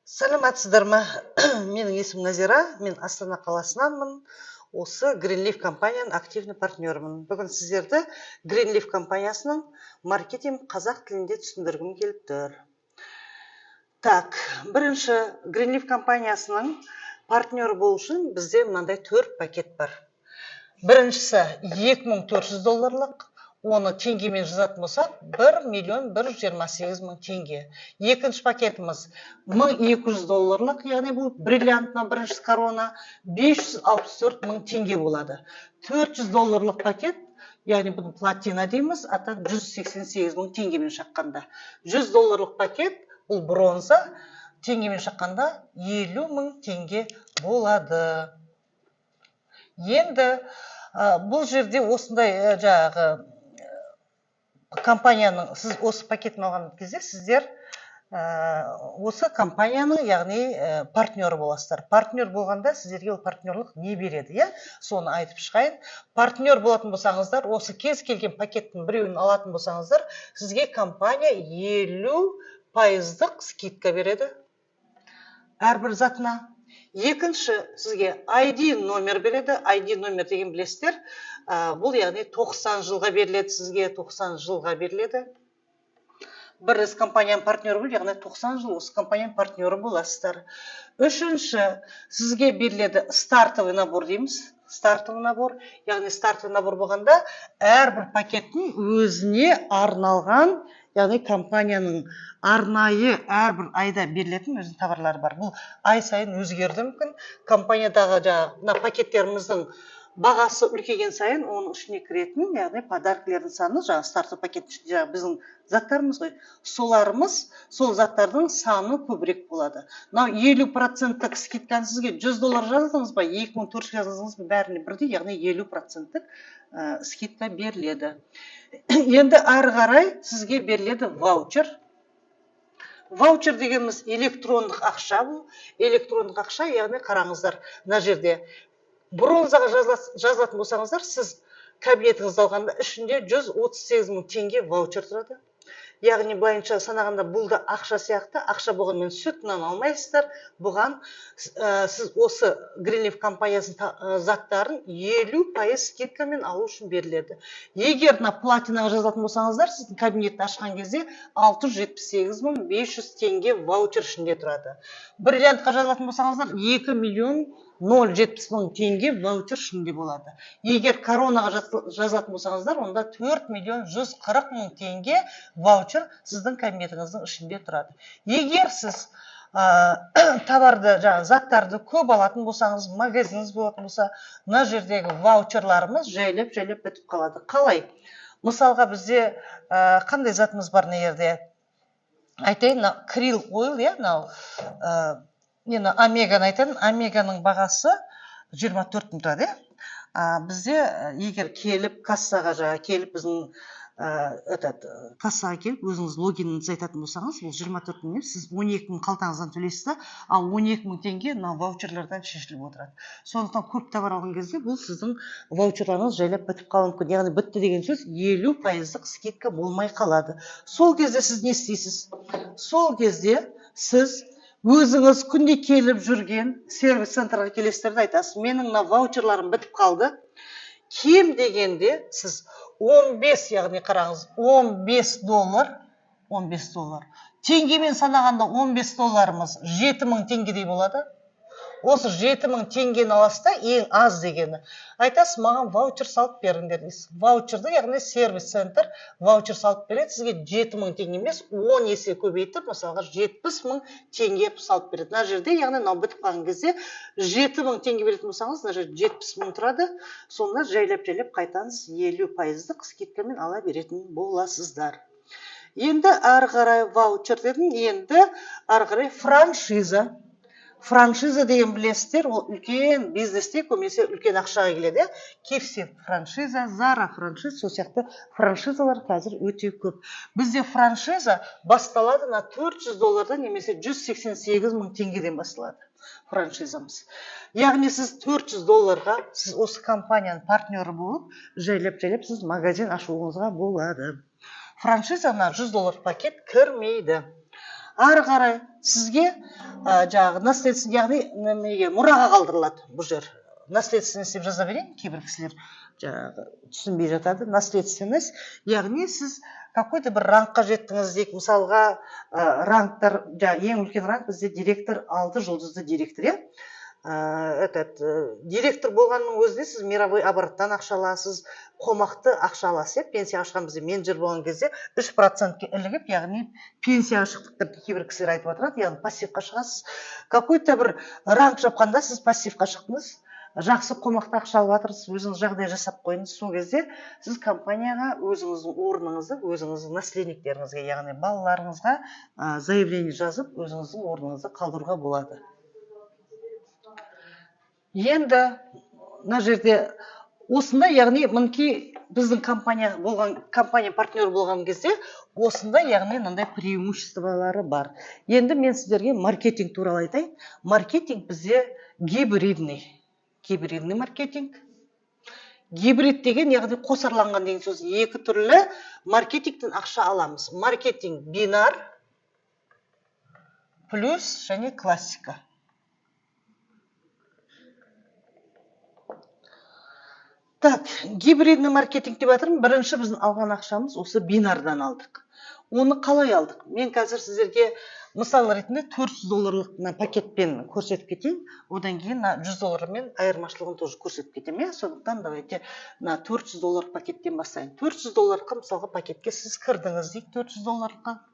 Саламатсыздар ма? Менің есімім Назира, мен Астана қаласынанмын. Осы Greenleaf компанияның активный партнерімін. Бүгін сіздерді Greenleaf компаниясының маркетинг қазақ тілінде түсіндіргім келіп тұр. Так, бірінші Greenleaf компаниясының партнері болу үшін бізде мынандай 4 пакет бар. Біріншісі $2400, оны теңгемен жазатын болсақ, 1.128.000 теңге. Екінші пакетіміз $1200, яғни бұл бриллиантна бірінші корона, 564.000 теңге болады. $400 пакет, яғни бұл платина дейміз, ата 188.000 теңгемен шаққанда. $100 пакет, бұл бронза, теңгемен шаққанда 50.000 теңге болады. Енді бұл жерде осындай жаңағы компанияның, сіз осы пакетін алған кезде сіздер осы компанияның, яғни партнері боласыздар. Партнер болғанда сіздерге ол партнерлық не береді, иә? Соны айтып шығайын. Партнер болатын болсаңыздар, осы кез келген пакеттің біреуін алатын болсаңыздар, сізге компания 50% скидка береді әрбір затына. Екінші, сізге ID номер береді. ID номер деген білесіздер, бұл яғни 90 жылға беріледі, сізге 90 жылға беріледі. Бір компанияның партнері бол, яғни 90 жыл осы компанияның партнері боласыздар. Үшінші, сізге беріледі стартовый набор дейміз. Стартовый набор, яғни стартовый набор болғанда әрбір пакеттің өзіне арналған, яғни компанияның арнайы әрбір айда берілетін өзінің товарлары бар. Бұл ай сайын өзгерді мүмкін. Компаниядағы жаңағы пакеттеріміздің бағасы үлкейген сайын оның ішіне кіретін, яғни подаркілердің саны, жаңағы стартовый пакеттің ішінде біздің заттарымыз ғой. Соларымыз, сол заттардың саны көбірек болады. Мынау 50% скидканы сізге $100 жаздыңыз ба, 2400 жаздыңыз ба, бәріне бірдей, яғни 50% скидка беріледі. Енді ары қарай сізге беріледі ваучер. Ваучер дегеніміз электрондық ақша бұл. Электрондық ақша, яғни қараңыздар, мына жерде бронзаға жазатын болсаңыздар, сіз кабинетіңізді алғанда ішінде 138.000 теңге ваучер тұрады. Яғни былайынша санағанда бұл да ақша сияқты, ақша болғанмен сүтінен алмайсыздар. Бұған сіз осы Greenleaf компаниясының заттарын 50% скидкамен алу үшін беріледі. Егер платинаға жазатын болсаңыздар, сіздің кабинетті ашқан кезде 678.500 теңге ваучер ішінде тұрады. Бриллиантқа жазатын болсаңыздар, 2.070.000 теңге ваучер ішінде болады. Егер коронаға жазатын болсаңыздар, онда 4.140.000 теңге ваучер сіздің кабинетіңіздің ішінде тұрады. Егер сіз товарды, заттарды көп алатын болсаңыз, магазиніңіз болатын болса, мына жердегі ваучерларымыз жайлап бітіп қалады. Қалай? Мысалға бізде қандай затымыз бар не жерде? Айтайын, крил ойл, омеганы айтайын, омеганың бағасы 24 тұрады. Бізде егер келіп кассаға келіп біздің кассаға келіп өзіңіз логиніңізді айтатын болсаңыз, ол 24 емес, сіз 12.000 қалтаңыздан төлейсіз, ал 12.000 теңге ваучерлерден шешіліп отырады. Сондықтан көп товар алған кезде бұл сіздің ваучерларыңыз жайлап бітіп қалуы мүмкін. Яғни бітті деген сөз 50% скидка болмай қалады. Сол кезде сіз не істейсіз? Сол кезде сіз өзіңіз күнде келіп жүрген сервис центрға келесіздерді айтасыз, менің ваучерларым бітіп қалды. Кем дегенде сіз 15, яғни қараңыз, $15. Теңгемен санағанда $15 $7.000 теңгедей болады. Осы 7.000 теңгені аласыз да, ең аз дегені. Айтасыз, маған ваучер салып беріңдер дейсіз. Ваучерді, яғни сервис центр ваучер салып береді, сізге 7.000 теңге емес, 10 есе көбейтіп, мысалға 70.000 теңге салып береді. Мына жерде, яғни бітіп қалған кезде 7.000 теңге беретін болсаңыз, мына жерде 70.000 тұрады. Сонда жайлап қайтаңыз 50% скидкамен ала беретін боласыздар. Енді ары қарай ваучер дедім, енді ары қарай франшиза. Франшиза деген білесіздер, ол үлкен бизнесте көбінесе үлкен ақшаға келеді. KFC франшиза, Zara франшиза, сол сияқты франшизалар қазір өте көп. Бізде франшиза басталады $400 немесе 188.000 теңгеден басталады франшизамыз. Яғни сіз $400-ға сіз осы компанияның партнері болып, жайлап сіз магазин ашуыңызға болады. Франшиза $100 пакет кірмейді. ары қарай сізге жаңағы наследство, яғни мұраға қалдырылады бұл жер. Наследственность деп жаза берейін, кейбір кісілер жаңағы түсінбей жатады. Наследственность, яғни сіз какой-то бір рангқа жеттіңіз дейік, мысалға рангтар, ең үлкен ранг бізде директор, 6 жұлдызды директор, иә. Директор болғанның өзінде сіз мировой обороттан ақша аласыз, қомақты ақша аласыз. Пенсия ашқан бізде менеджер болған кезде 3%-ке ілігіп, яғни пенсия шықтық деп кейбір кісілер айтып отырады, яғни пассивқа шығасыз. Какой-то бір ранг жапқанда сіз пассивқа шықтыңыз, жақсы қомақты ақша алып жатырсыз, өзіңіз жағдай жасап қойыңыз. Сол кезде сіз компанияға өзіңіздің орныңызды, өзіңіздің наследниктеріңізге, яғни балаларыңызға заявление жазып, өзіңіздің орныңызды қалдыруға болады. Енді мына жерде осында, яғни мінекей біздің компания партнер болған кезде осында, яғни мынандай преимуществолары бар. Енді мен сіздерге маркетинг туралы айтайын. Маркетинг бізде гибридный маркетинг. Гибрид деген, яғни қосарланған деген сөз. Екі түрлі маркетингтен ақша аламыз. Маркетинг бинар плюс және классика. Так, гибридный маркетинг деп жатырмын. Бірінші біздің алған ақшамыз осы бинардан алдық. Оны қалай алдық? Мен қазір сіздерге мысал ретінде $400 пакетпен көрсетіп кетейін. Одан кейін $100 айырмашылығын тоже көрсетіп кетемін. Сондықтан давайте $400 пакеттен бастайын. $400 мысалға пакетке сіз кірдіңіз дейік, $400.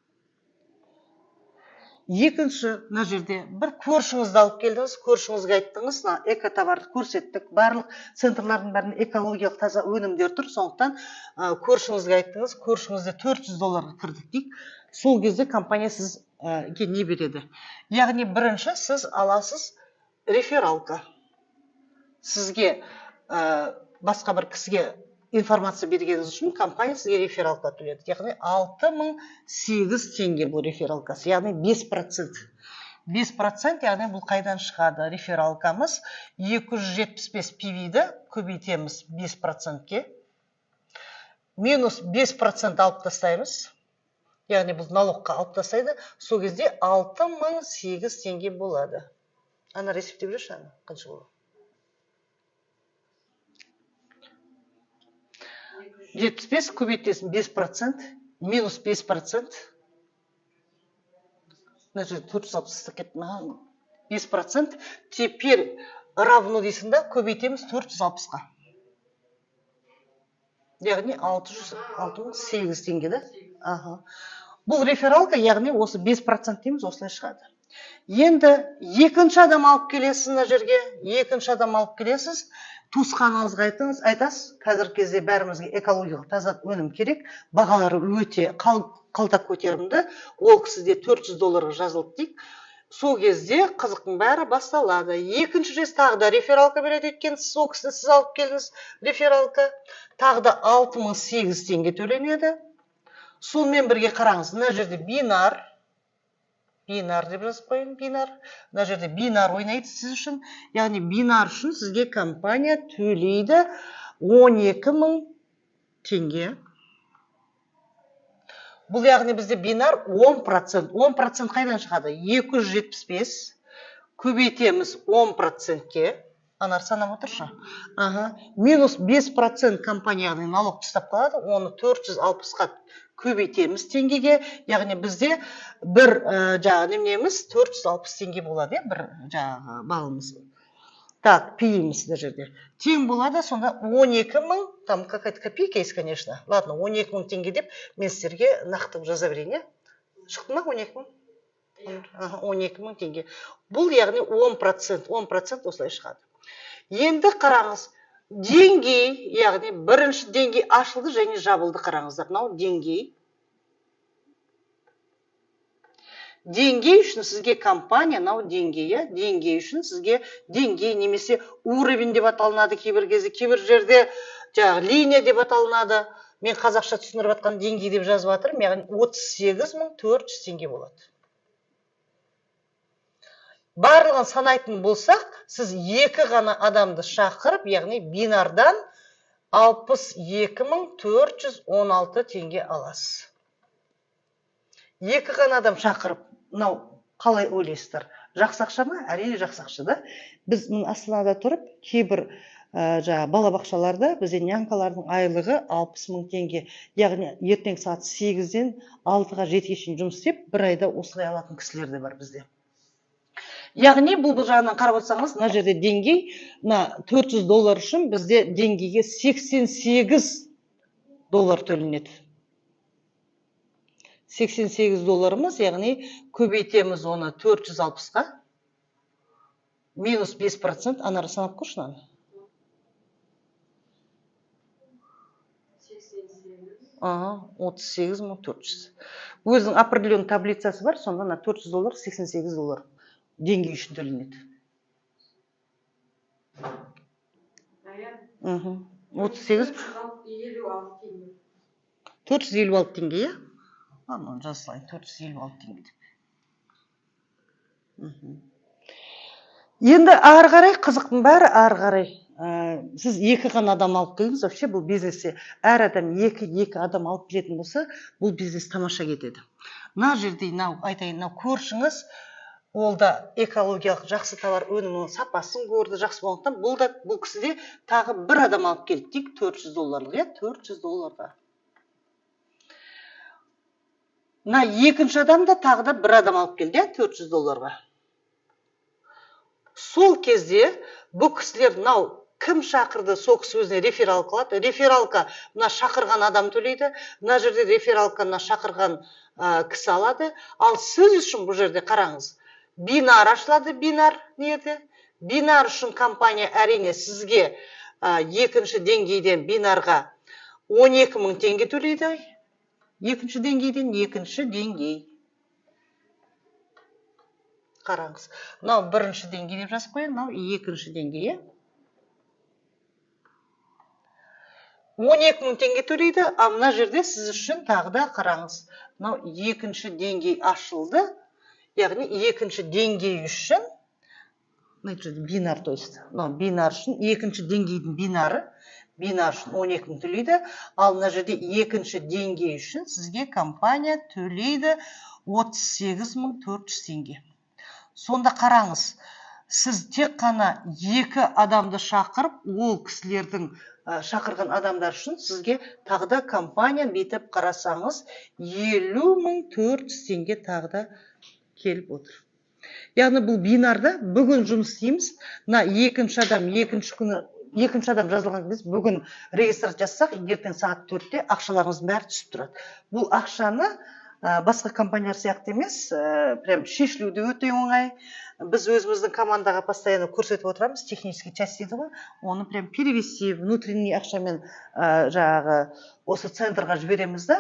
Екінші, мына жерде бір көршіңізді алып келдіңіз, көршіңізге айттыңыз, экотоварды көрсеттік, барлық центрлардың бәрін экологиялық таза өнімдер тұр, сондықтан көршіңізге айттыңыз, көршіңізде $400 кірдік дейік. Сол кезде компания сізге не береді? Яғни бірінші сіз аласыз рефералка. Сізге басқа бір кісіге информация бергеніңіз үшін компания сізге рефералка төледі. Яғни 6008 теңге бұл рефералкасы, яғни 5%. 5%, яғни бұл қайдан шығады? Рефералкамыз 275 PV-ді көбейтеміз 5%-ке. Минус 5% алып тастаймыз. Яғни бұл налогқа алып тастайды. Сол кезде 6008 теңге болады. Ана ресептеп жүрші, қанша болады? 75 көбейтесің 5%, минус 5%. Значит, 460 кетті ма? 5%. Теперь равно дейсің да, көбейтеміз 460-қа. Яғни 6008 теңге да. Бұл рефералка, яғни осы 5% дейміз, осылай шығады. Енді екінші адам алып келесіз мына жерге, екінші адам алып келесіз, туысқаныңызға айтасыз, қазіргі кезде бәрімізге экологиялық таза өнім керек, бағалары өте қалтақ көтерімді, ол кісіде $400 жазылды дейік. Сол кезде қызықтың бәрі басталады. Екінші рет тағы да рефералка береді, өйткені сол кісіні сіз алып келдіңіз, рефералка тағы да 6008 теңге төленеді. Сонымен бірге қараңыз, мына жерде бинар деп жазып қойын, бинар. Мына жерде бинар ойнайды сіз үшін. Яғни бинар үшін сізге компания төлейді 12000 теңге. Бұл яғни бізде бинар 10%. 10% қайдан шығады? 275 көбейтеміз 10%-ке. Анар санап отыршы. Минус 5% компанияның налог тұстап қалады. Оны 460-қа көбейтеміз теңгеге. Яғни бізде бір немеміз 460 теңге болады, бір бағымыз. Так, пиіміз де жерде. Тең болады, сонда 12000, там какая-то копейка есть, конечно. Ладно, 12000 теңге деп, мен сіздерге нақты жаза берейін, шықты ма 12000? 12000 теңге. Бұл яғни 10% осылай шығады. Енді қараңыз, деңгей, яғни бірінші деңгей ашылды және жабылды, қараңыздар. Мынау деңгей. Деңгей үшін сізге компания, мынау деңгей, деңгей үшін сізге деңгей немесе уровень деп аталынады кейбір кезде, кейбір жерде линия деп аталынады. Мен қазақша түсіндіріп жатқан деңгей деп жазып жатырмын, яғни 38400 теңге болады. Барлығын санайтын болсақ, сіз екі ғана адамды шақырып, яғни бинардан 62416 теңге аласыз. Екі ғана адам шақырып, мынау қалай ойлайсыздар? Жақсы ақша ма? Әрине жақсы ақша да. Біз мына Астанада тұрып, кейбір балабақшаларда бізде нянкалардың айлығы 60 мың теңге. Яғни ертең сағат 8-ден 6-ға 7-ге шейін жұмыс істеп, бір айда осылай алатын кісілер де бар бізде. Яғни бұл жағынан қарап отырсаңыз, мына жерде деңгей, мына $400 үшін бізде деңгейге $88 төленеді. $88, яғни көбейтеміз оны 460-ға, минус 5%, анары санап көрші наны. 38.400. Өзінің определен таблицасы бар, сонда $400, $88 деңгей үшін төленеді. 38 456 теңге, иә? Оны жазылайын, 456 теңге деп. Енді ары қарай, қызықтың бәрі ары қарай. Сіз екі ғана адам алып келдіңіз, вообще бұл бизнесте әр адам екі адам алып келетін болса, бұл бизнес тамаша кетеді. Мына жерде айтайын, көршіңіз ол да экологиялық жақсы товар өнімінің сапасын көрді, жақсы болғандықтан бұл кісіде тағы бір адам алып келді, тек $400, иә, $400-ға. Мына екінші адам да тағы да бір адам алып келді, $400-ға. Сол кезде бұл кісілер кім шақырды, сол кісі өзіне реферал қылады. Рефералка мына шақырған адам төлейді. Мына жерде рефералканы шақырған кісі алады. Ал сіз үшін бұл жерде қараңыз. Бинар ашылады, бинар неде? Бинар үшін компания әрине сізге екінші деңгейден бинарға 12 мың теңге төлейді. Екінші деңгейден екінші деңгей. Қараңыз. Мынау бірінші деңгей деп жазып қояйын, мынау екінші деңгей. 12 мың теңге төлейді, а мына жерде сіз үшін тағы да қараңыз. Мынау екінші деңгей ашылды. Яғни екінші деңгей үшін, бинар, то есть, бинар үшін, екінші деңгейдің бинары, бинар үшін 12 мың төлейді, ал мына жерде екінші деңгей үшін сізге компания төлейді 38.400 теңге. Сонда қараңыз, сіз тек қана екі адамды шақырып, ол кісілердің шақырған адамдар үшін сізге тағы да компания бетіп қарасаңыз 50.400 теңге тағы да келіп отыр. Яғни бұл бинарда бүгін жұмыс істейміз. Мына екінші адам жазылған кезде бүгін регистрация жасасақ, ертең сағат 4-те ақшаларыңыздың бәрі түсіп тұрады. Бұл ақшаны басқа компаниялар сияқты емес, прям шешілуде өте оңай. Біз өзіміздің командаға постоянно көрсетіп отырамыз, технический часть дейді ғой, оны прям перевести, внутренний ақшамен осы центрға жібереміз да,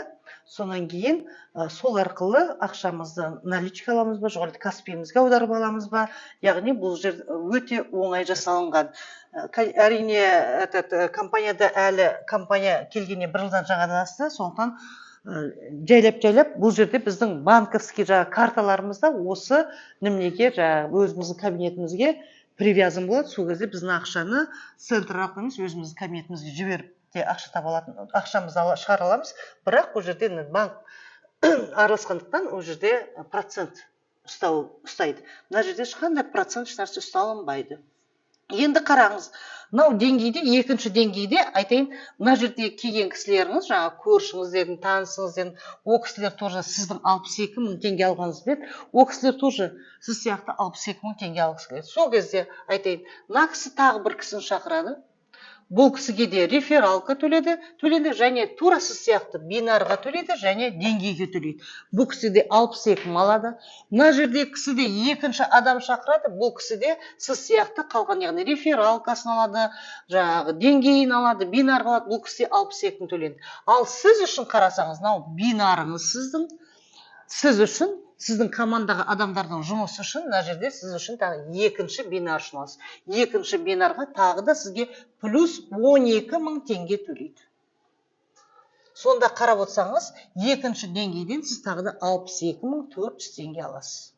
сонан кейін сол арқылы ақшамызды наличка аламыз ба, жоғары Каспиімізге аударып аламыз ба, яғни бұл жер өте оңай жасалынған. Әрине, компанияда әлі компания келгеніне 1 жылдан жаңадан асты, сондықтан жайлап бұл жерде біздің банковский карталарымызда осы немеге өзіміздің кабинетімізге привязан болады. Сол кезде біздің ақшаны центр арқылы емес, өзіміздің кабинетімізге жіберіп те ақша таба алатын, ақшамызды шығара аламыз. Бірақ бұл жерде банк араласқандықтан ол жерде процент ұстайды. Мына жерде ешқандай процент ешнәрсе ұсталынбайды. Енді қараңыз, мынау деңгейде, екінші деңгейде айтайын, мына жерде келген кісілеріңіз, көршіңіздердің, танысыңызден, о кісілер тоже сіздің 62 мың теңге алғаныңыз біледі, о кісілер тоже сіз сияқты 62 мың теңге алғысы келеді. Сол кезде айтайын, мына кісі тағы бір кісіні шақырады. Бұл кісіге де рефералка төледі, және тура сіз сияқты бинарға төлейді, және деңгейге төлейді. Бұл кісіде 62 мың алады. Мына жерде кісіде екінші адам шақырады, бұл кісіде сіз сияқты қалған, яғни рефералкасын алады, деңгейін алады, бинарға алады, бұл кісіде 62 мың төлейді. Ал сіз үшін қарасаңыз, бинарыңыз сіз үшін, сіздің командаға адамдардың жұмысы үшін, мына жерде сіз үшін тағы екінші бинар үшін аласыз. Екінші бинарға тағы да сізге плюс 12 мың теңге төлейді. Сонда қарап отырсаңыз, екінші деңгейден сіз тағы да 62.400 теңге аласыз.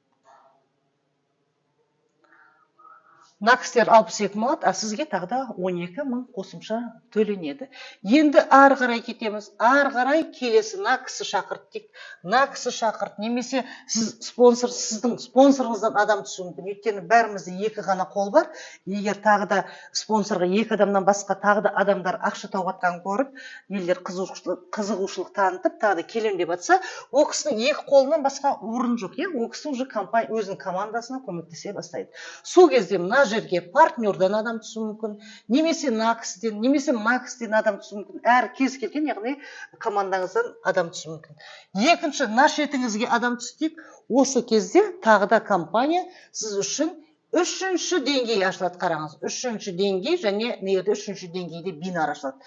мына кісілер 62 мың алады, а сізге тағы да 12 мың қосымша төленеді. Енді ары қарай кетеміз. Ары қарай келесі мына кісі шақырт дейік. Мына кісі шақырт, немесе сіз спонсор, сіздің спонсорыңыздан адам түсуі мүмкін. Өйткені бәрімізде екі ғана қол бар. Егер тағы да спонсорға екі адамнан басқа тағы да адамдар ақша тауып жатқанын көріп, елдер қызығушылық танытып, тағы да келем деп жатса, ол кісінің екі қолынан басқа орын жоқ. Ол кісі уже өзінің командасына көмектесе бастайды. Сол кезде мына жерге партнердан адам түсуі мүмкін, немесе мына кісіден, немесе мына кісіден адам түсуі мүмкін. Әр кез келген, яғни командаңыздан адам түсуі мүмкін. Екінші, мына шетіңізге адам түстік. Осы кезде тағы да компания сіз үшін үшінші деңгей ашылады. Қараңыз, үшінші деңгей және негерде үшінші деңгейде бинар ашылады.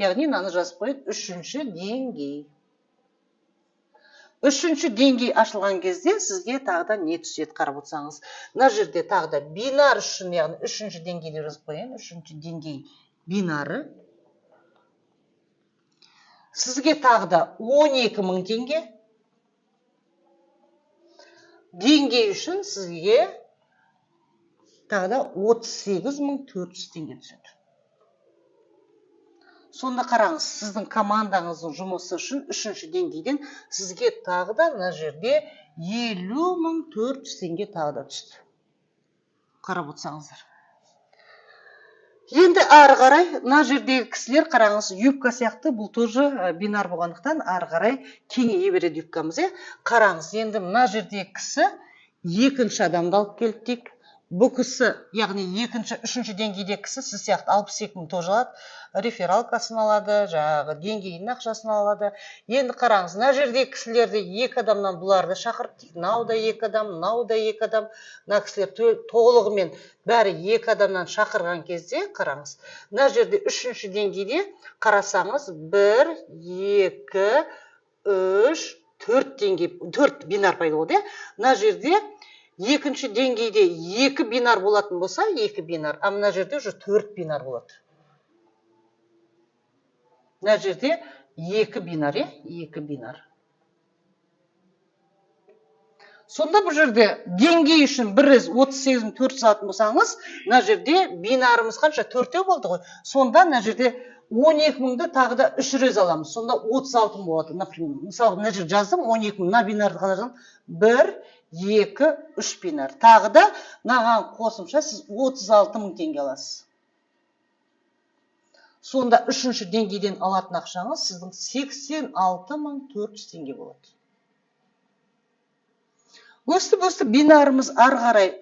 Яғни мынаны жазып қойып, үшінші деңгей. Үшінші деңгей ашылған кезде сізге тағы да не түседі, қарап отырсаңыз. Мына жерде тағы да бинар үшін, яғни үшінші деңгейде жазып қояйын. Үшінші деңгей бинары. Сізге тағы да 12 мың теңге. Деңгей үшін сізге тағы да 38 мың 400 теңге түседі. Сонда қараңыз, сіздің командаңыздың жұмысы үшін үшінші деңгейден сізге тағы да мына жерде 50 мың 400 теңге тағы да түсті. Қарап отырсаңыздар. Енді ары қарай, мына жердегі кісілер қараңыз, юбка сияқты, бұл тоже бинар болғандықтан ары қарай кеңейе береді юбкамыз. Қараңыз, енді мына жердегі кісі екінші адамды алып келді дейік. Бұл кісі, яғни екінші, үшінші деңгейде кісі сіз сияқты 62 мың тоже алады, рефералкасын алады, жаңағы деңгейінің ақшасын алады. Енді қараңыз, мына жердегі кісілерді екі адамнан бұларды шақырып дейік. Мынау да екі адам, мынау да екі адам. Мына кісілер толығымен бәрі екі адамнан шақырған кезде, қараңыз, мына жерде үшінші деңгейде қарасаңыз 1, 2, 3, 4 деңгей, 4 бинар пайда болды. Мына жерде екінші деңгейде 2 бинар болатын болса, 2 бинар, а мына жерде уже 4 бинар болады. Мына жерде 2 бинар, 2 бинар. Сонда бұл жерде деңгей үшін 38.400 алатын болсаңыз, мына жерде бинарымыз қанша? 4 болды ғой. Сонда мына жерде 12 мыңды тағы да 3 рез аламыз. Сонда 36 мың болады. Мысалы, мына жерде жаздым, 12 мың, мына бинарды қалажам. 1, 2, 3 бинар. Тағы да мынаған қосымша сіз 36 мың теңге аласыз. Сонда үшінші деңгейден алатын ақшаңыз сіздің 86 мың 400 теңге болады. Өстіп бинарымыз ары қарай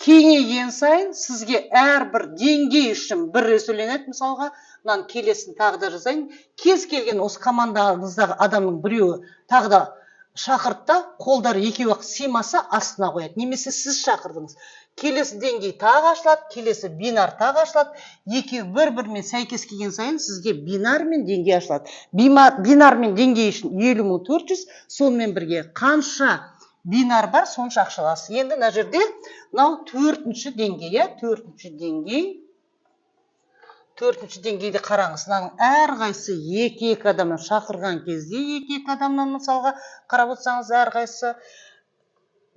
кеңейген сайын сізге әрбір деңгей үшін бір рет төленеді. Мысалға, мынаны келесін тағы да жазайын. Кез келген осы командаңыздағы адамның біреуі тағы да шақыртта, қолдары екеуі сыймаса астына қояды. Немесе сіз шақырдыңыз. Келесі деңгей тағы ашылады, келесі бинар тағы ашылады. Екеуі бір-бірімен сәйкес келген сайын сізге бинар мен деңгей ашылады. Бинар мен деңгей үшін 50.400, сонымен бірге қанша бинар бар, сонша ақша аласыз. Енді мына жерде мынау төртінші деңгей, төртінші деңгейде қараңыз. Мынаның әрқайсысы екі адамнан шақырған кезде екі адамнан мысалға қарап отырсаңыз әрқайсысы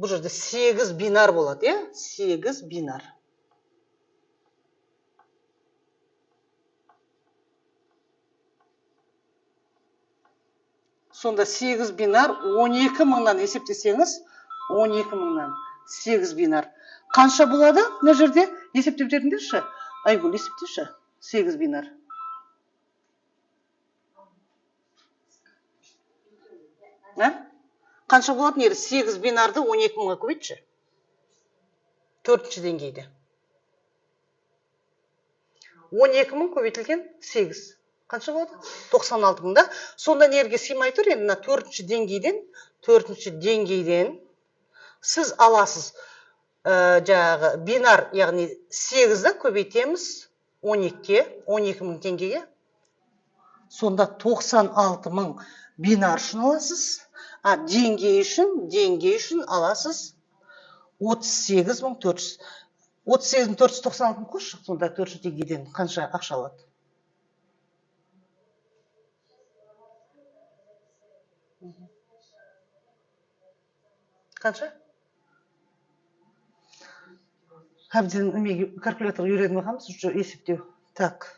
бұл жерде 8 бинар болады, 8 бинар. Сонда 8 бинар 12 мыңнан есептесеңіз, 12 мыңнан 8 бинар. Қанша болады? Мына жерде есептеп беріңдерші. Айгүл, есептеші. 8 бинар. Қанша болады? 8 бинарды 12 мыңға көбейтші. Төртінші деңгейде. 12 мың көбейтілген 8. Қанша болады? 96 мыңда. Сонда нерге сыймай тұр? Енді төртінші деңгейден сіз аласыз жаңағы бинар, яғни 8-ді көбейтеміз 12-ке, 12 мың теңгеге. Сонда 96 мың бинар үшін аласыз. А деңгей үшін аласыз 38 мың 400. 38 мың 496 мың қош, сонда 4 деңгейден қанша ақша алады? Қанша? әбден калькулятор үйреніп алғанбыз уже есептеу. Так,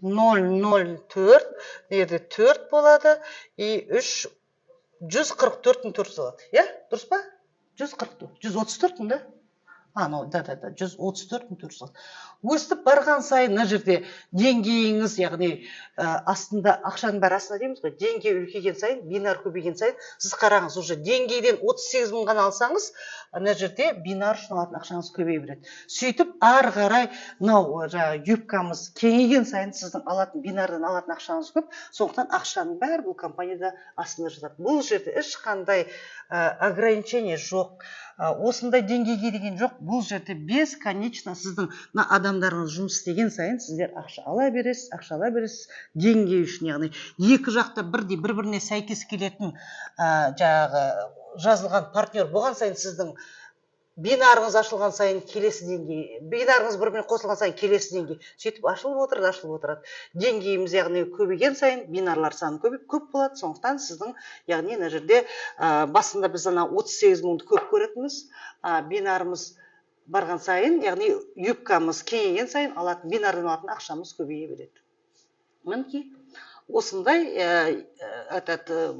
0,04, жерде 4 болады, и 3, 144-тің 4 болады. Я, дұрыс па? 144, 134-тің да? Да, 134-тің 4 болады. Өстіп барған сайын мына жерде деңгейіңіз, яғни астында ақшаның бәрі астында дейміз ғой, деңгей үлкейген сайын, бинар көбейген сайын, сіз қараңыз, уже деңгейден 38 мың ғана алсаңыз, мына жерде бинар үшін алатын ақшаңыз көбейе береді. Сөйтіп ары қарай мынау юбкамыз кеңейген сайын сіздің алатын бинардан алатын ақшаңыз көп, сондықтан ақшаның бәрі бұл компанияда астында жатады. Бұл жерде ешқандай ограничение жоқ, осындай деңгейге деген жоқ. Бұл жерде бесконечно сіздің адамдарыңыз жұмыс істеген сайын сіздер ақша ала бересіз, деңгей үшін, яғни екі жақта бірдей бір-біріне сәйкес келетін жазылған партнер болған сайын сіздің бинарыңыз ашылған сайын келесі деңгей, бинарыңыз бір-біріне қосылған сайын келесі деңгей, сөйтіп ашылып отырады. Деңгейіміз, яғни көбейген сайын бинарлар саны көп болады, сондықтан сіздің, яғни мына жерде басында біз 38 мыңды көп көретінбіз, бинарымыз барған сайын, яғни юбкамыз кеңейген сайын бинардан алатын ақшамыз көбейе береді. Мінекей осындай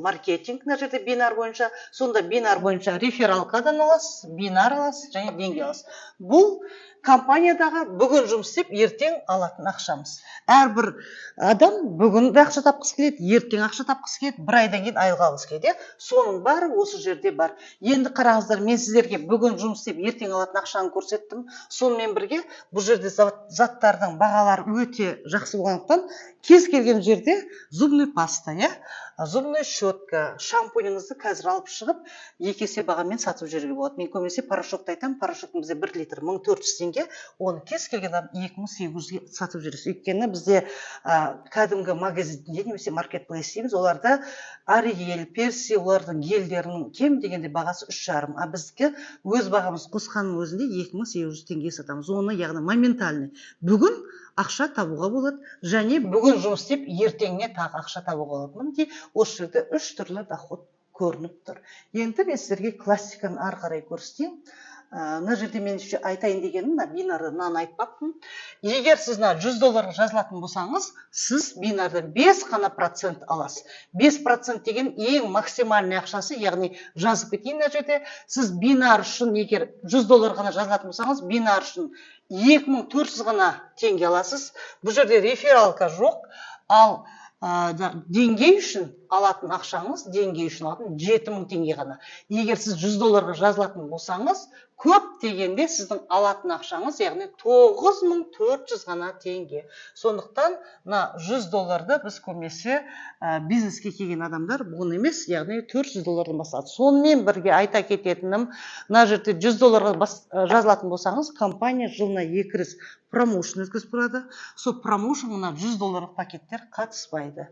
маркетинг мына жерде бинар бойынша, сонда бинар бойынша рефералкадан аласыз, бинар аласыз және деңгей аласыз. Бұл компаниядағы бүгін жұмыс істеп, ертең алатын ақшамыз. Әрбір адам бүгін ақша тапқысы келеді, ертең ақша тапқысы келеді, бір айдан кейін айлық алғысы келеді. Соның бәрі осы жерде бар. Енді қараңыздар, мен сіздерге бүгін жұмыс істеп, ертең алатын ақшаны көрсеттім. Сонымен бірге бұл жерде заттардың бағалары өте жақсы болғандықтан, кез келген жерде зубный паста, зубный щетка, шампуніңізді қазір алып шығып, 2 есе бағамен сатып жіберуге болады. Мен көбінесе порошокты айтамын, порошоктың бізде 1 литр 1400 теңге, оны кез келген адам 2800-ге сатып жүресіз. Өйткені бізде кәдімгі магазинде немесе маркетплейс дейміз, оларда Ариэль, Перси, олардың гельдерінің кем дегенде бағасы 3,5, а біздікі өз бағамыз қосқанның өзінде 2800 теңге сатамыз. Оны, яғни моментальный. Бүгін ақша табуға болады, және бүгін жұмыс істеп, ертеңіне тағы ақша табуға болады. Мінекей осы жерде 3 түрлі доход көрініп тұр. Енді мен сіздерге классиканы ары қарай көрсетейін. Мына жерде мен айтайын дегенім, бинардан айтпаппын. Егер сіз $100 жазылатын болсаңыз, сіз бинардан 5 қана процент аласыз. 5% деген ең максимальный ақшасы, яғни жазып кетейін мына жерде. Сіз бинар үшін, егер $100 ғана жазылатын болсаңыз, бинар үшін 2400 ғана теңге аласыз. Бұл жерде рефералка жоқ, ал деңгей үшін алатын ақшаңыз, деңгей үшін алатын 7000 теңге ғана. Егер сіз $100 жазылатын болсаңыз, көп дегенде сіздің алатын ақшаңыз, яғни 9400 ғана теңге. Сондықтан $100-ды біз көбінесе бизнеске келген адамдар бұны емес, яғни $400-дан бастады. Сонымен бірге айта кететінім, мына жерде $100 жазылатын болсаңыз, компания жылына 2 рет промоушн өткізіп тұрады. Сол промоушнға $100 пакеттер қатыспайды.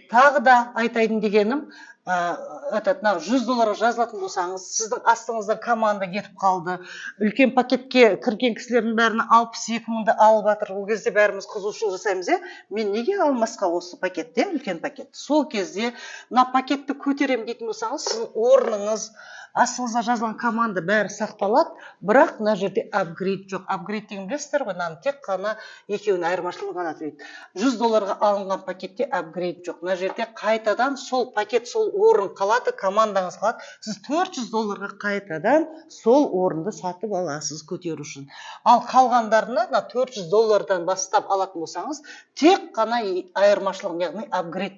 Тағы да айтайын дегенім, $100 жазылатын болсаңыз, сіздің астыңыздан команда кетіп қалды, үлкен пакетке кірген кісілердің бәріне 62 мыңды алып жатыр. Ол кезде бәріміз қызығушылық жасаймыз, мен неге алмасқа осы пакетте, үлкен пакет. Сол кезде пакетті көтерем дейтін болсаңыз, сіздің орныңыз, астыңызда жазылған команда бәрі сақталады, бірақ мына жерде апгрейд жоқ. Апгрейд деген білесіздер ғой, тек қана екеуінің айырмашылығы ғана тұрады. $100-ға алынған пакетте апгрейд жоқ. Мына жерде қайтадан сол пакет, сол орын қалады, командаңыз қалады. Сіз $400-ға қайтадан сол орынды сатып аласыз көтеру үшін. Ал қалғандарына $400-дан бастап алатын болсаңыз, тек қана айырмашылығын, яғни апгрейд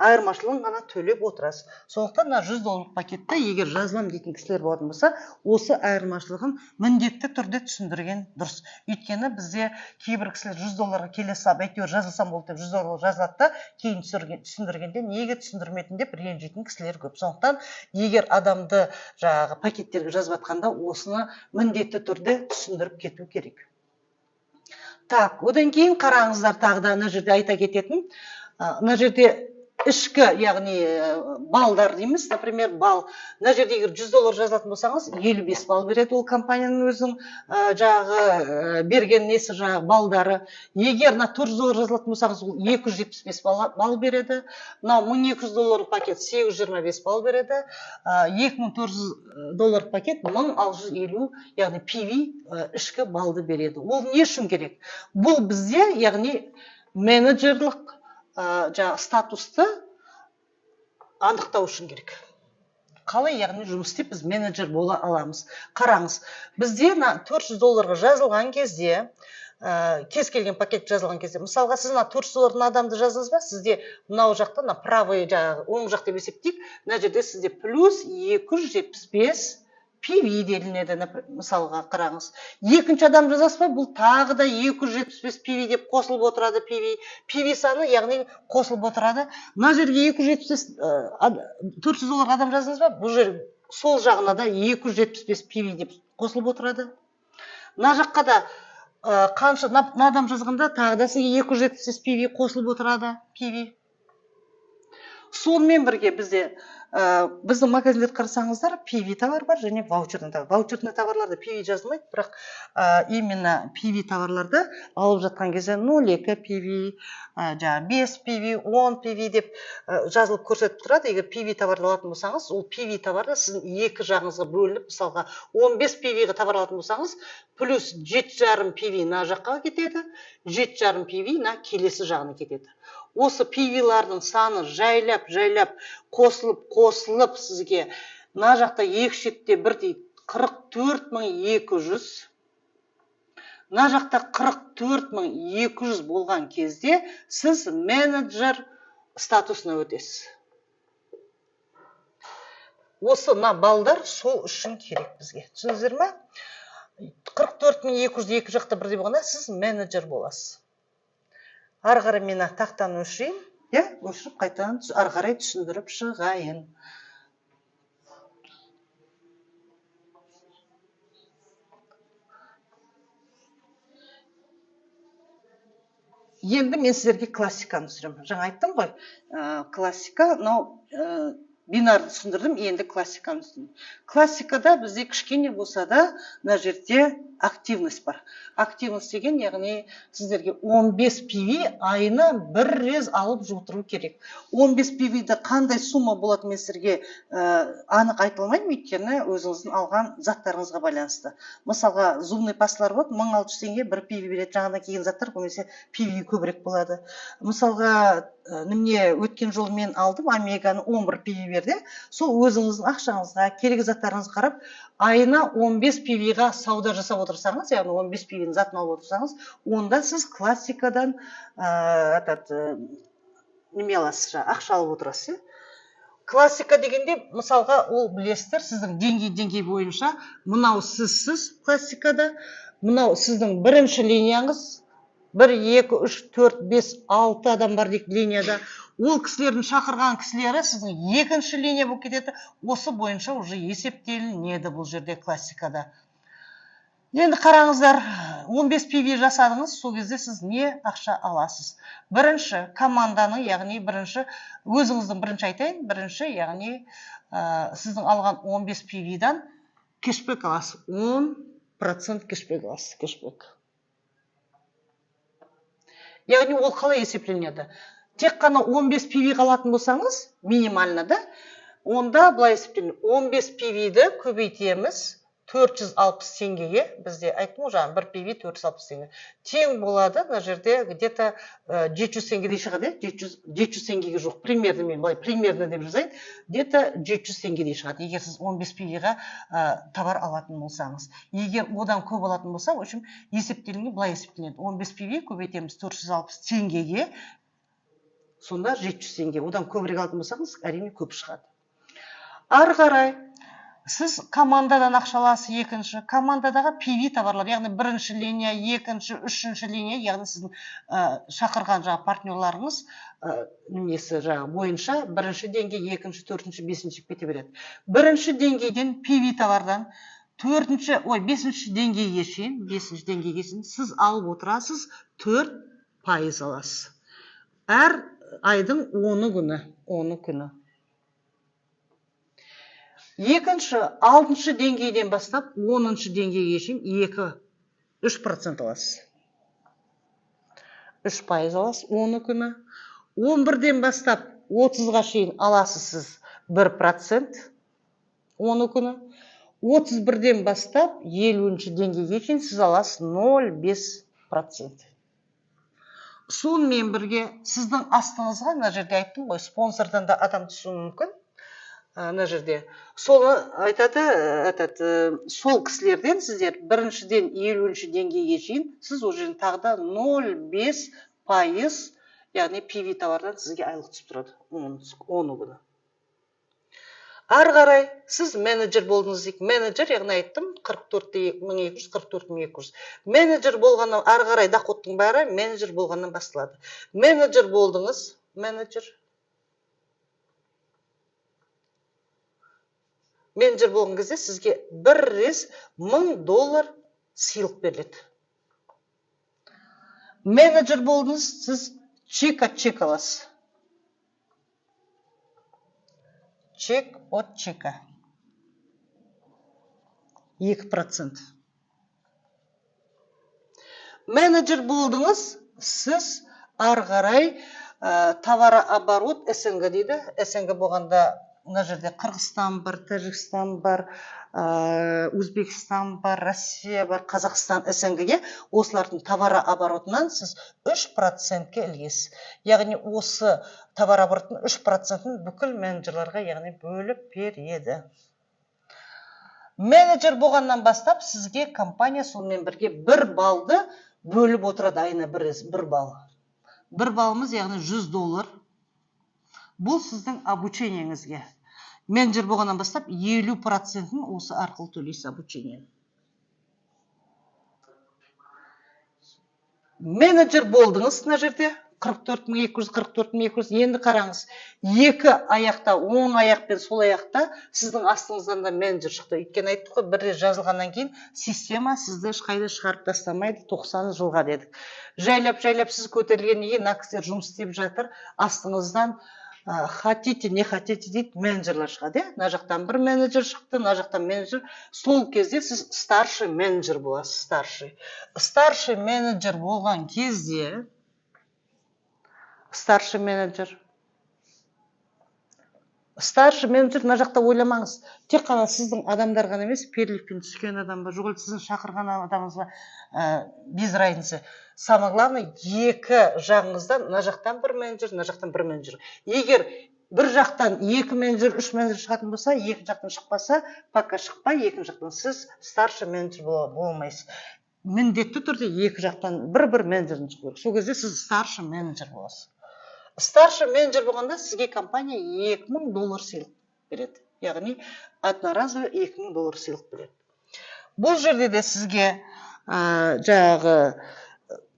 айырмашылығын ғана төлеп отырасыз. Сондықтан $100 пакетті егер жазылам дейтін кісілер болатын болса, осы айырмашылығын міндетті түрде түсіндірген дұрыс. Өйткені бізде кейбір кісілер $100-ға келе салып, әйтеуір жазылсам болды деп $100 жазылады да, кейін түсіндіргенде неге түсіндірмейтін деп ренжитін кісілер көп. Сондықтан егер адамды пакеттерге жазып жатқанда осыны міндетті түрде түсіндіріп кету керек. Так, одан кейін қараңыздар, тағы да мына жерде айта кететін, мына жерде ішкі, яғни балдар дейміз, например, бал. Мына жерде егер $100 жазатын болсаңыз, 55 бал береді ол компанияның өзінің жағы берген несі жағы балдары. Егер на $400 жазылатын болсаңыз, ол 275 бал береді. Мынау $1200 пакет 825 бал береді. $2400 пакет 1650, яғни PV ішкі балды береді. Ол не үшін керек? Бұл бізде, яғни менеджерлік жаңа статусты анықтау үшін керек. Қалай, яғни жұмыс істеп біз менеджер бола аламыз. Қараңыз, бізде $400 жазылған кезде, кез келген пакет жазылған кезде, мысалға сіз $400 адамды жаздыңыз ба, сізде мынау жақта правый жағы оң жақ деп есептейік, мына жерде сізде плюс 275 PV делінеді, мысалға қараңыз. Екінші адам жазасыз ба, бұл тағы да 275 PV деп қосылып отырады. PV саны, яғни қосылып отырады. Мына жерге 400 адам жаздыңыз ба, бұл жер сол жағына да 275 PV деп қосылып отырады. Мына жаққа да қанша адам жазғанда тағы да сізге 275 PV қосылып отырады. PV. Сонымен бірге бізде біздің магазиндерді қарасаңыздар, PV товар бар және ваучерный товар. Ваучерный товарларда PV жазылмайды, бірақ именно PV товарларды алып жатқан кезде 0,2 PV, 5 PV, 10 PV деп жазылып көрсетіп тұрады. Егер PV товарды алатын болсаңыз, ол PV товарды сіздің екі жағыңызға бөлініп, мысалға 15 PV-ға товар алатын болсаңыз, плюс 7,5 PV на жаққа кетеді, 7,5 PV на келесі жағына кетеді. Осы PV-лардың саны жайлап қосылып сізге мына жақта екі шетте бірдей 44.200, мына жақта 44.200 болған кезде сіз менеджер статусына өтесіз. Осы балдар сол үшін керек бізге. Түсіндіңіздер ме? 44.200 екі жақта бірдей болғанда сіз менеджер боласыз. Ары қарай мен тақтаны өшірейін, өшіріп қайтадан ары қарай түсіндіріп шығайын. Енді мен сіздерге классиканы түсіремін. Жаңа айттым ғой, классика, бинарды түсіндірдім, енді классиканы түсіндірдім. Классикада бізде кішкене болса да, мына жерде активность бар. Активность деген, яғни сіздерге 15 PV айына бір рез алып жуытыру керек. 15 PV-ді қандай сумма болады мен сіздерге анық айтылмаймын, өйткені өзіңіздің алған заттарыңызға байланысты. Мысалға, зубный пасталар болады, 1600 теңге бір PV береді, жаңадан келген заттар көбінесе PV көбірек болады. Мысалға, немене өткен жолы мен алдым, Омеганы 11 PV берді. Сол өзіңіздің ақшаңызға, керек заттарыңызға қарап, айына 15 PV-ға сауда жасап отырсаңыз, яғни 15 PV-ні затын алып отырсаңыз, онда сіз классикадан неме аласыз, ақша алып отырасыз. Классика дегенде, мысалға, ол білесіздер, сіздің деңгей бойынша, мынау сізсіз классикада, мынау сіздің бірінші линияңыз, 1, 2, 3, 4, 5, 6 адам бар дейік линияда. Ол кісілердің шақырған кісілері сіздің екінші линия болып кетеді. Осы бойынша уже есептелінеді бұл жерде классикада. Енді қараңыздар, 15 PV жасадыңыз, сол кезде сіз не ақша аласыз? Бірінші команданың, яғни бірінші, өзіңіздің бірінші айтайын, бірінші, яғни сіздің алған 15 PV-дан кешбек аласыз. 10% кешбек аласыз, кешбек. Яғни ол қалай есепленеді? Тек қана 15 PV қалатын болсаңыз, минимально да, онда былай есепленеді. 15 PV-ді көбейтеміз 460 теңгеге, бізде айттым ғой, бір PV 460 теңге. Тең болады, мына жерде где-то 700 теңгедей шығады, 700 теңгеге жоқ, примерно мен былай примерно деп жазайын, где-то 700 теңгедей шығады, егер сіз 15 PV-ға товар алатын болсаңыз. Егер одан көп алатын болса, в общем, есептелінген былай есептеленеді. 15 PV көбейтеміз 460 теңгеге, сонда 700 теңге. Одан көбірек алатын болсаңыз, әрине көп шығады. Ары қарай, сіз командадан ақша аласыз, екінші. Командадағы PV товарлар, яғни бірінші линия, екінші, үшінші линия, яғни сіздің шақырған партнерларыңыз немесе бойынша бірінші деңгей, екінші, төртінші, бесінші кете береді. Бірінші деңгейден PV товардан бесінші деңгейге шейін сіз алып отырасыз 4% аласыз. Әр айдың 10 күні. Екінші, 6-шы деңгейден бастап 10-шы деңгейге шейін 3% аласыз. 3% аласыз 10 күні. 11-ден бастап 30-ға шейін аласыз сіз 1% 10 күні. 31-ден бастап 50-ші деңгейге шейін сіз аласыз 0,5%. Сонымен бірге сіздің астыңызға, мына жерде айттым ғой, спонсордан да адам түсуі мүмкін. Мына жерде соны айтады, сол кісілерден сіздер біріншіден 50-ші деңгейге шейін сіз ол жерден тағы да 0,5%, яғни PV товардан сізге айлық түсіп тұрады 10 күні. Ары қарай сіз менеджер болдыңыз дейік. Менеджер, яғни айттым, 44.200, 44.200. Менеджер болғаннан ары қарай доходтың бәрі менеджер болғаннан басталады. Менеджер болдыңыз, менеджер болған кезде сізге бір рез $1000 сыйлық беріледі. Менеджер болдыңыз, сіз чек аласыз. Чек от чека. 2%. Менеджер болдыңыз, сіз ары қарай товарооборот СНГ дейді. СНГ болғанда мына жерде Қырғызстан бар, Тәжікстан бар, Өзбекстан бар, Россия бар, Қазақстан СНГ-ге осылардың товарооборотынан сіз 3%-ке ілгесіз. Яғни осы товарооборотын 3%-ын бүкіл менеджерларға яғни бөліп береді. Менеджер болғаннан бастап сізге компания сонымен бірге 1 баллды бөліп отырады айына 1 балл. 1 баллымыз яғни $100. Бұл сіздің обучениеңізге. Менеджер болғаннан бастап 50%-ын осы арқылы төлейсіз обучениені. Менеджер болдыңыз мына жерде 44.200, 44.200. Енді қараңыз, екі аяқта, оң аяқ пен сол аяқта сіздің астыңыздан да менеджер шықты. Өйткені айттық қой, бір рет жазылғаннан кейін система сізді ешқайда шығарып тастамайды, 90 жылға дедік. Жайлап сіз көтерілгеннен кейін мына кісілер жұмыс істеп жатыр, астыңыздан хотите, не хотите дейді, менеджерлер шығады. Мына жақтан бір менеджер шықты, мына жақтан менеджер. Сол кезде сіз старший менеджер боласыз, старший менеджер болған кезде старший менеджер мына жақта ойламаңыз. Тек қана сіздің адамдар ғана емес, перелікпен түскен адам ба, жоқ сіздің шақырған адамыңызға без разницы. Самое главное, екі жағыңыздан, мына жақтан бір менеджер, мына жақтан бір менеджер. Егер бір жақтан 2 менеджер, 3 менеджер шығатын болса, екі жақтан шықпаса, пока шықпай, екі жақтан сіз старший менеджер болмайсыз. Міндетті түрде екі жақтан бір менеджердің шығу керек. Сол кезде сіз старший менеджер боласыз. Старший менеджер болғанда сізге компания $2000 сыйлық береді. Яғни одноразовый $2000 сыйлық береді. Бұл жерде де сізге жаңағы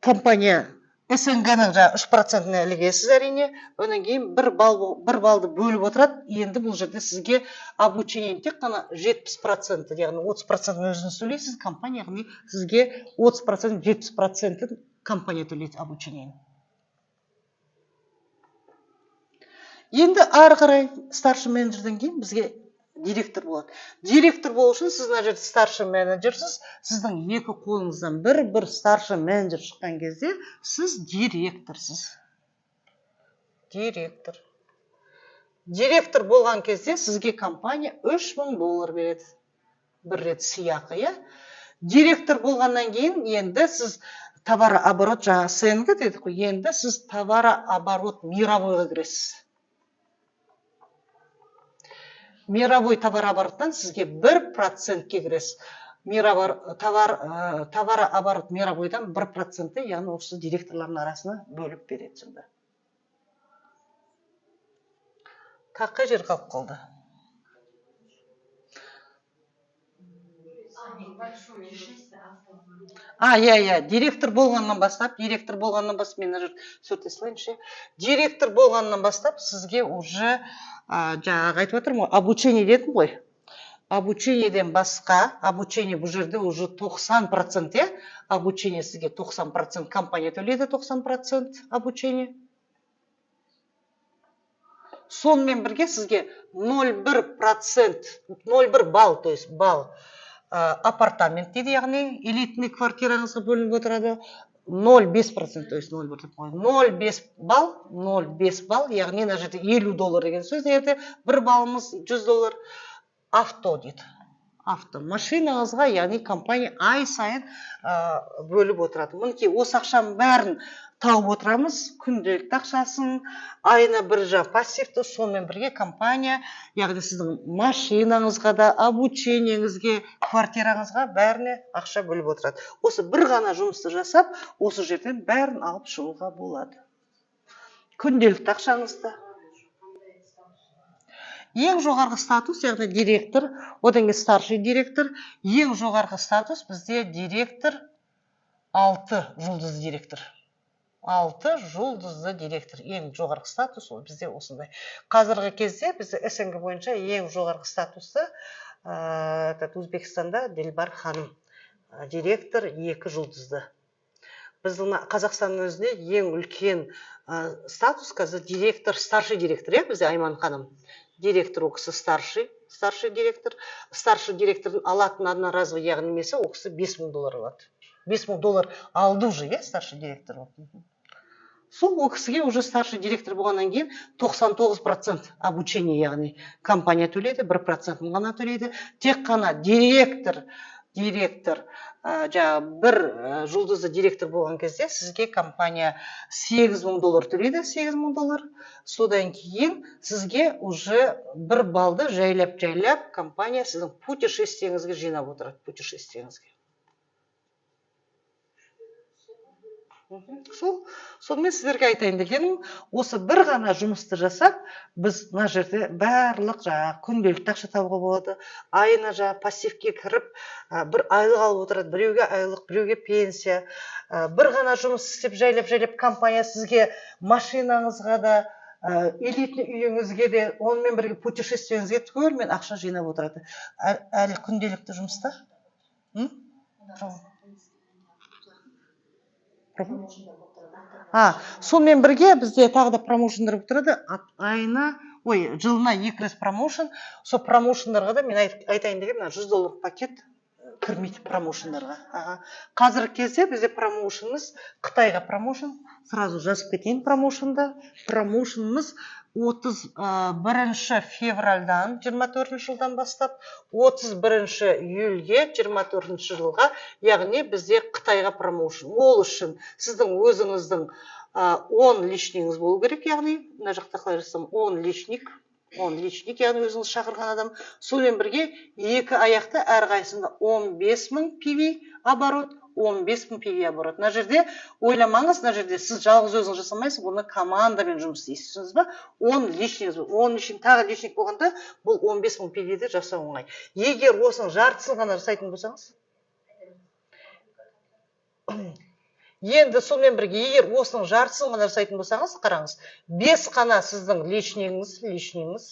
компания СНГ-ның 3%-ны ілгесіз әрине, онан кейін 1 баллды бөліп отырады. Енді бұл жерде сізге обучение тек қана 70%, яғни 30%-ны өзіңіз төлейсіз, компания яғни сізге 30%, 70%-ын компания төлейді обучениені. Енді ары қарай старший менеджерден кейін бізге директор болады. Директор болу үшін сіз мына жерде старший менеджерсіз, сіздің екі қолыңыздан бір старший менеджер шыққан кезде сіз директорсыз. Директор болған кезде сізге компания $3000 береді. Бір рет сыйақы. Директор болғаннан кейін енді сіз товарооборот жаңа СНГ дедік қой, енді сіз товарооборот мировойға кіресіз. Мировой товарообороттан сізге 1%-ке кіресіз. Товарооборот мировойдан 1%, яғни осы директорлардың арасына бөліп береді сонда. Қай жер қалып қалды? Директор болғаннан бастап, мен сөйте салайыншы. Директор болғаннан бастап сізге уже жаңағы айтып отырмын ғой, обучение дедім ғой. Обучениеден басқа, обучение бұл жерде уже 90%, обучение сізге 90%, компания төлейді 90% обучение. сонымен бірге сізге 0,1%, 0,1 балл, то есть балл апартамент дейді, яғни элитный квартираңызға бөлініп отырады. 0,5%, то есть 0,1 деп қойды. 0,5 балл, 0,5 балл, яғни мына жерде $50 деген сөз. Егерде бір балымыз $100 авто дейді. Авто машинаңызға, яғни компания ай сайын бөліп отырады. Мінекей осы ақшаның бәрін тауып отырамыз, күнделікті ақшасын, айына бір пассивті, сонымен бірге компания, яғни сіздің машинаңызға да, обучениеңізге, квартираңызға бәріне ақша бөліп отырады. Осы бір ғана жұмысты жасап, осы жерден бәрін алып шығуға болады. Күнделікті ақшаңызды. Ең жоғарғы статус, яғни директор, одан кейін старший директор. Ең жоғарғы статус бізде директор, 6 жұлдызды директор. 6 жұлдызды директор. Ең жоғарғы статус ол бізде осындай. Қазіргі кезде бізде СНГ бойынша ең жоғарғы статусы Өзбекстанда Дилбар ханым, директор 2 жұлдызды. Біздің Қазақстанның өзінде ең үлкен статус қазір директор, старший директор, бізде Айман ханым. Директор ол кісі старший директор. Старший директор алатын одноразовый, яғни немесе ол кісі $5000 алады. $5000 алды уже, старший директор. Сол ол кісіге уже старший директор болғаннан кейін 99% обучение, яғни компания төлейді, 1% ғана төлейді. Тек қана директор бір жұлдызды директор болған кезде сізге компания $8000 төлейді, $8000. Содан кейін сізге уже бір балды жайлап компания сіздің путешествиеңізге жинап отырады, путешествиеңізге. Сонымен сіздерге айтайын дегенім, осы бір ғана жұмысты жасап, біз мына жерде барлық күнделікті ақша табуға болады. Айына пассивке кіріп, бір айлық алып отырады, біреуге айлық, біреуге пенсия. Бір ғана жұмыс істеп, жайлап компания сізге машинаңызға да, элитный үйіңізге де, онымен бірге путешествиеңізге түгелмен ақша жинап отырады. Әлі күнделікті жұмыста? Сонымен бірге бізде тағы да промоушендар болып тұрады. Жылына 2 рет промоушен. Сол промоушендарға да мен айтайын деген, $100 пакет кірмейді промоушендарға. Қазіргі кезде бізде промоушеніміз, Қытайға промоушен, сразу жазып кетейін промоушенді. Промоушеніміз 31 февральдан 24 жылдан бастап 31 июльге 24 жылға, яғни бізде Қытайға промоушен. Ол үшін сіздің өзіңіздің 10 лишнигіңіз болу керек, яғни мына жақта қалай жасам, 10 лишник, яғни өзіңіз шақырған адам. Сонымен бірге екі аяқты әрқайсында 15.000 PV оборот, 15.000 PV оборот. Мына жерде ойламаңыз, мына жерде сіз жалғыз өзіңіз жасамайсыз, бұны командамен жұмыс істейсіз ба? 10 лишнигіңіз бол. 10 лишник, тағы лишник болғанда, бұл 15.000 PV-ді жасау оңай. Егер осының жартысын ғана жасайтын болсаңыз, енді сонымен бірге, егер осының жартысын ғана жасайтын болсаңыз, қараңыз, 5 қана сіздің лишнигіңіз,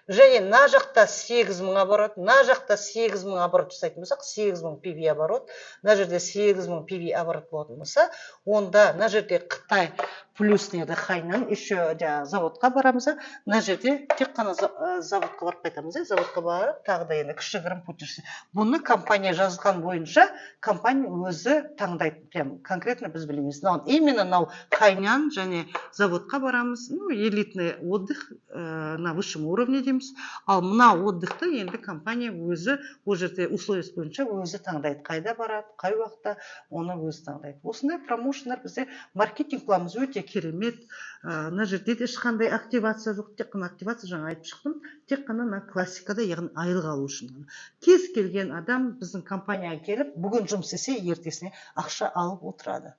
және мына жақта 8000 оборот, мына жақта 8000 оборот жасайтын болсақ, 8000 PV оборот, мына жерде 8000 PV оборот болатын болса, онда мына жерде Қытай плюс Хайнан еще заводқа барамыз, мына жерде тек қана заводқа барып қайтамыз, заводқа барып, тағы да енді кішігірім путешествие. Бұны компания жазған бойынша, компания өзі таңдайды, прям конкретно біз білеміз. Именно мынау Хайнан және заводқа барамыз, элитный отдых на высшем уровне дейміз. Ал мына отдыхты енді компания өзі, ол жерде условия бойынша өзі таңдайды, қайда барады, қай уақытта, оны өзі таңдайды. Осындай промоушендар бізде маркетинг планымыз өте керемет. Мына жерде де ешқандай активация жоқ, тек қана активация, жаңа айтып шықтым, тек қана классикада, яғни айлық алу үшін. Кез келген адам біздің компанияға келіп, бүгін жұмыс істесе, ертесіне ақша алып отырады.